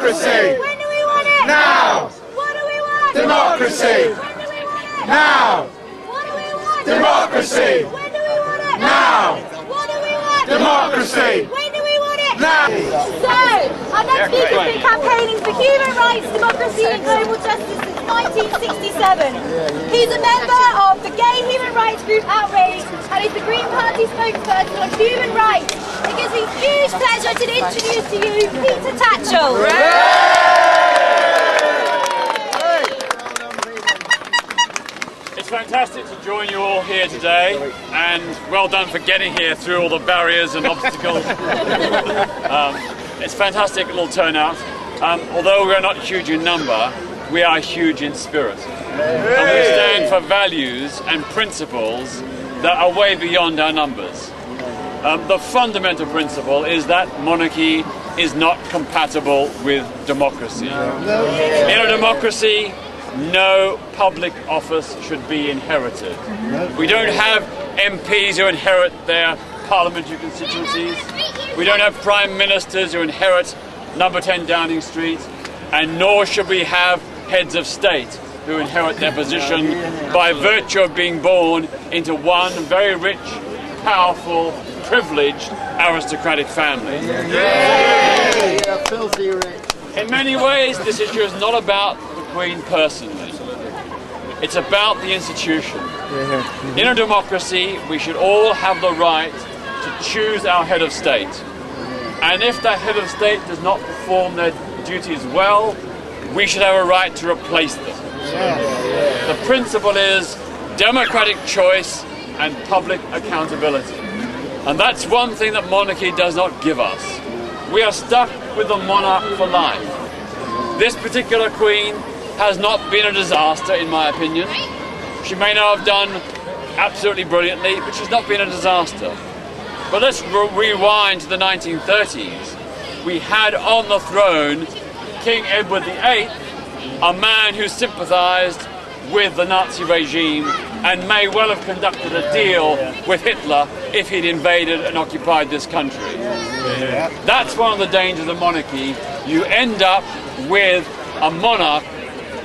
Democracy! When do we want it? Now! What do we want? Democracy! When do we want it? Now! What do we want? Democracy! When do we want it? Now! What do we want? Democracy! When do we want it? Now! So, our next speaker has been campaigning for human rights, democracy and global justice since 1967. He's a member of the gay human rights group Outrage and is the Green Party spokesperson on human rights. It gives me huge pleasure to introduce to you Peter Tatchell. It's fantastic to join you all here today, and well done for getting here through all the barriers and obstacles. It's a fantastic little turnout. Although we're not huge in number, we are huge in spirit. And we stand for values and principles that are way beyond our numbers. The fundamental principle is that monarchy is not compatible with democracy. In a democracy, no public office should be inherited. We don't have MPs who inherit their parliamentary constituencies. We don't have prime ministers who inherit number 10 Downing Street, and nor should we have heads of state who inherit their position by virtue of being born into one very rich, powerful, privileged, aristocratic family. Filthy rich. In many ways, this issue is not about the Queen personally. It's about the institution. In a democracy, we should all have the right to choose our head of state. And if that head of state does not perform their duties well, we should have a right to replace them. The principle is democratic choice and public accountability. And that's one thing that monarchy does not give us. We are stuck with the monarch for life. This particular queen has not been a disaster, in my opinion. She may not have done absolutely brilliantly, but she's not been a disaster. But let's rewind to the 1930s. We had on the throne King Edward VIII, a man who sympathised with the Nazi regime and may well have conducted a deal with Hitler if he'd invaded and occupied this country. That's one of the dangers of monarchy. You end up with a monarch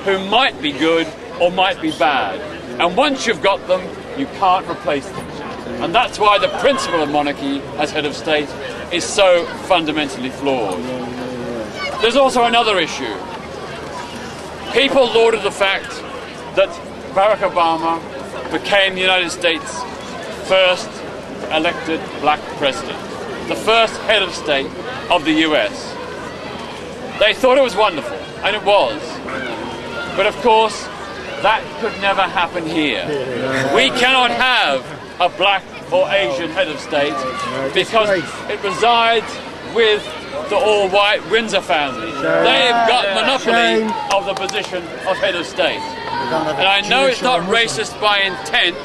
who might be good or might be bad. And once you've got them, you can't replace them. And that's why the principle of monarchy as head of state is so fundamentally flawed. There's also another issue. People lauded the fact that Barack Obama became the United States' first elected black president, the first head of state of the US. They thought it was wonderful, and it was. But of course, that could never happen here. We cannot have a black or Asian head of state because it resides with the all-white Windsor family. They've got monopoly of the position of head of state. And I know it's not racist by intent,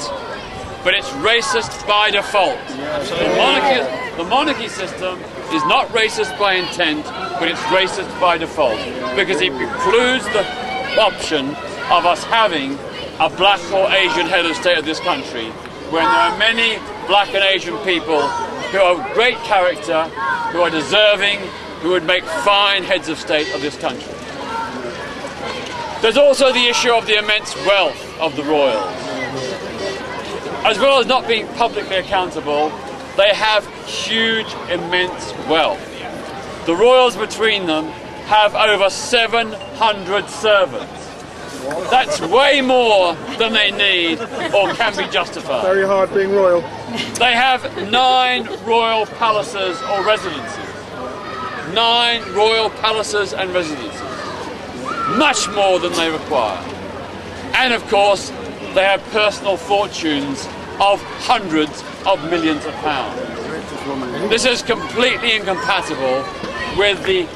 but it's racist by default. The monarchy system is not racist by intent, but it's racist by default, because it precludes the option of us having a black or Asian head of state of this country, when there are many black and Asian people who are of great character, who are deserving, who would make fine heads of state of this country. There's also the issue of the immense wealth of the royals. As well as not being publicly accountable, they have huge, immense wealth. The royals between them have over 700 servants. That's way more than they need or can be justified. Very hard being royal. They have 9 royal palaces or residences. 9 royal palaces and residences. Much more than they require. And of course, they have personal fortunes of hundreds of millions of pounds. This is completely incompatible with the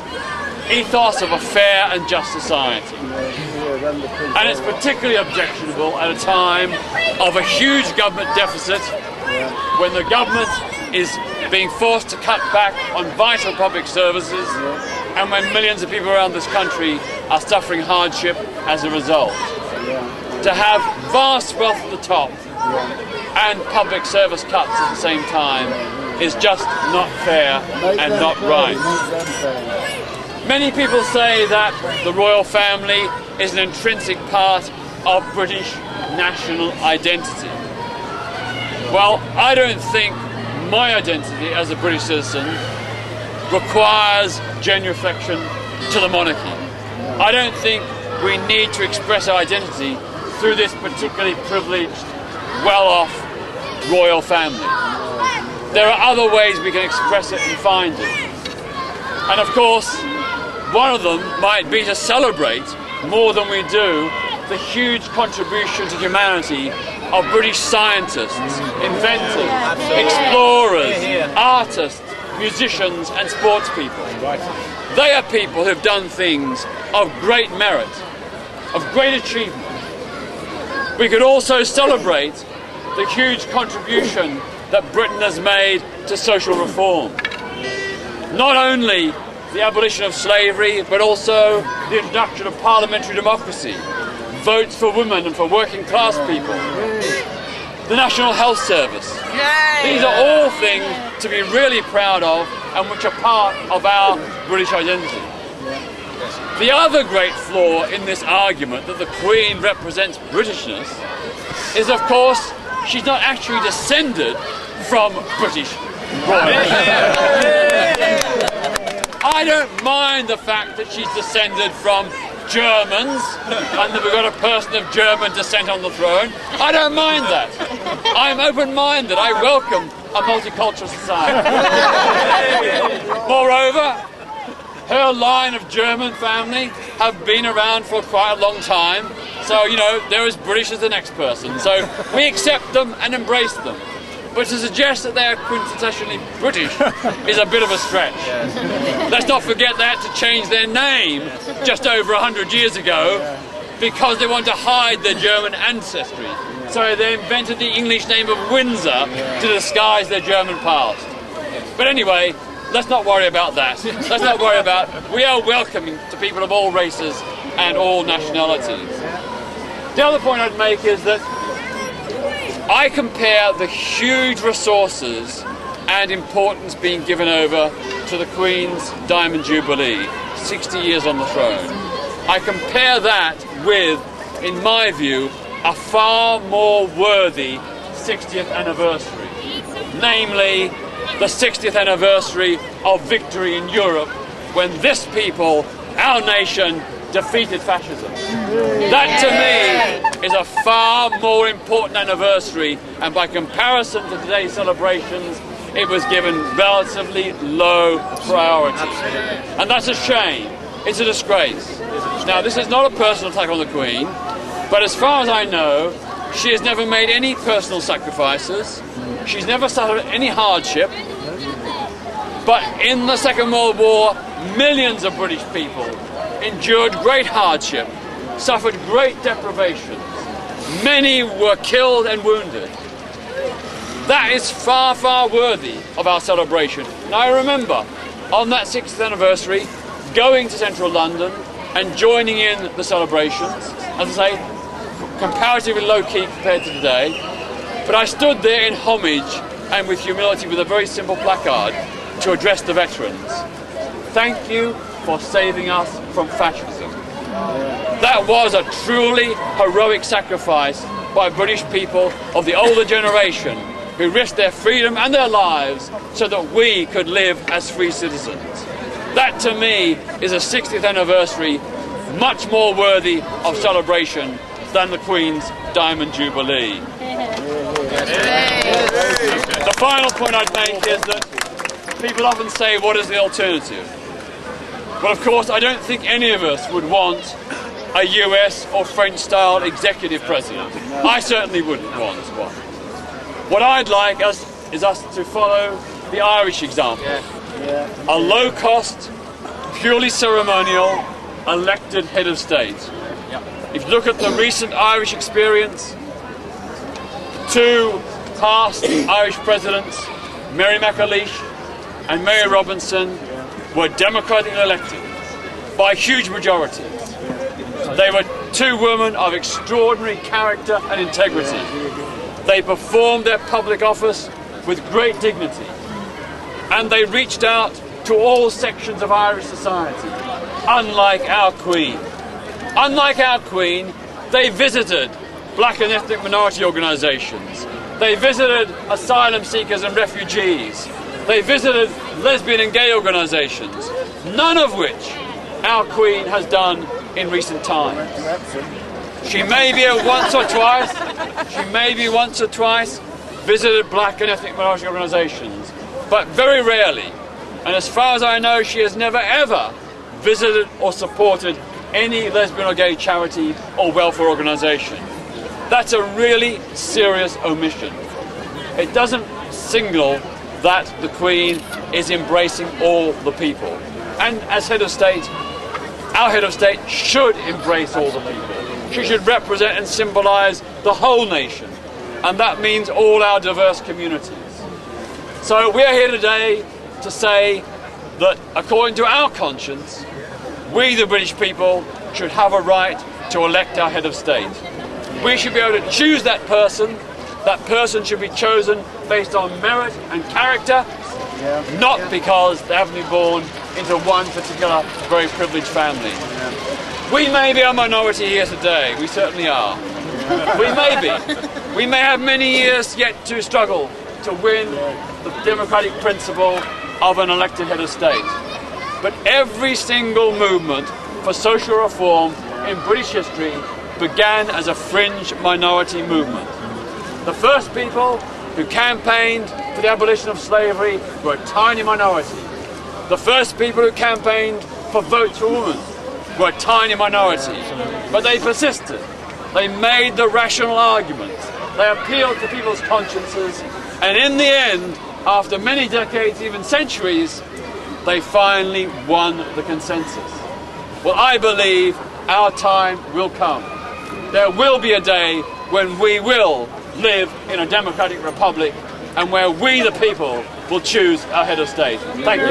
ethos of a fair and just society. And it's particularly objectionable at a time of a huge government deficit, when the government is being forced to cut back on vital public services, and when millions of people around this country are suffering hardship as a result. To have vast wealth at the top and public service cuts at the same time is just not fair and not right. Many people say that the royal family is an intrinsic part of British national identity. Well, I don't think my identity as a British citizen requires genuflection to the monarchy. I don't think we need to express our identity through this particularly privileged, well-off royal family. There are other ways we can express it and find it. And of course, one of them might be to celebrate more than we do the huge contribution to humanity of British scientists, inventors, explorers, artists, musicians and sports people. They are people who have done things of great merit, of great achievement. We could also celebrate the huge contribution that Britain has made to social reform. Not only the abolition of slavery, but also the introduction of parliamentary democracy, votes for women and for working class people, the National Health Service. These are all things to be really proud of and which are part of our British identity. The other great flaw in this argument that the Queen represents Britishness is, of course, she's not actually descended from British royalty. I don't mind the fact that she's descended from Germans and that we've got a person of German descent on the throne. I don't mind that. I'm open-minded. I welcome a multicultural society. Moreover, her line of German family have been around for quite a long time. So, you know, they're as British as the next person. So we accept them and embrace them. But to suggest that they are quintessentially British is a bit of a stretch. Let's not forget they had to change their name just over 100 years ago because they wanted to hide their German ancestry. So they invented the English name of Windsor to disguise their German past. But anyway, let's not worry about that. Let's not worry about... We are welcoming to people of all races and all nationalities. The other point I'd make is that I compare the huge resources and importance being given over to the Queen's Diamond Jubilee, 60 years on the throne. I compare that with, in my view, a far more worthy 60th anniversary. Namely, the 60th anniversary of victory in Europe when this people, our nation, defeated fascism. That to me is a far more important anniversary, and by comparison to today's celebrations it was given relatively low priority. And that's a shame. It's a disgrace. Now, this is not a personal attack on the Queen, but as far as I know, she has never made any personal sacrifices. She's never suffered any hardship. But in the Second World War, millions of British people endured great hardship, suffered great deprivations. Many were killed and wounded. That is far, far worthy of our celebration. Now, I remember on that 60th anniversary going to central London and joining in the celebrations, as I say, comparatively low-key compared to today. But I stood there in homage and with humility with a very simple placard to address the veterans. Thank you for saving us from fascism. That was a truly heroic sacrifice by British people of the older generation who risked their freedom and their lives so that we could live as free citizens. That to me is a 60th anniversary much more worthy of celebration than the Queen's Diamond Jubilee. The final point I'd make is that people often say, what is the alternative? Well, of course, I don't think any of us would want a US or French-style executive president. I certainly wouldn't want one. What I'd like is us to follow the Irish example. A low-cost, purely ceremonial, elected head of state. If you look at the recent Irish experience, two past Irish presidents, Mary McAleese and Mary Robinson, were democratically elected by a huge majority. They were two women of extraordinary character and integrity. They performed their public office with great dignity, and they reached out to all sections of Irish society. unlike our Queen. Unlike our Queen, they visited black and ethnic minority organisations. They visited asylum seekers and refugees. They visited lesbian and gay organisations, none of which our Queen has done in recent times. She may be once or twice visited black and ethnic minority organisations, but very rarely. And as far as I know, she has never ever visited or supported any lesbian or gay charity or welfare organisation. That's a really serious omission. It doesn't signal that the Queen is embracing all the people. And as head of state, our head of state should embrace all the people. She should represent and symbolise the whole nation. And that means all our diverse communities. So we are here today to say that according to our conscience, we the British people should have a right to elect our head of state. We should be able to choose that person. That person should be chosen based on merit and character, not because they haven't been born into one particular very privileged family. We may be a minority here today, we certainly are. We may be. We may have many years yet to struggle to win the democratic principle of an elected head of state. But every single movement for social reform in British history began as a fringe minority movement. The first people who campaigned for the abolition of slavery were a tiny minority. The first people who campaigned for votes for women were a tiny minority. But they persisted. They made the rational arguments. They appealed to people's consciences. And in the end, after many decades, even centuries, they finally won the consensus. Well, I believe our time will come. There will be a day when we will live in a democratic republic and where we, the people, will choose our head of state. Thank you.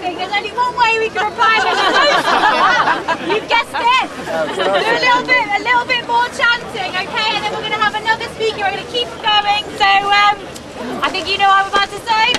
There's only one way we can reply to the You guessed it. Do a little bit more chanting, okay? And then we're going to have another speaker. We're going to keep going. So I think you know what I'm about to say.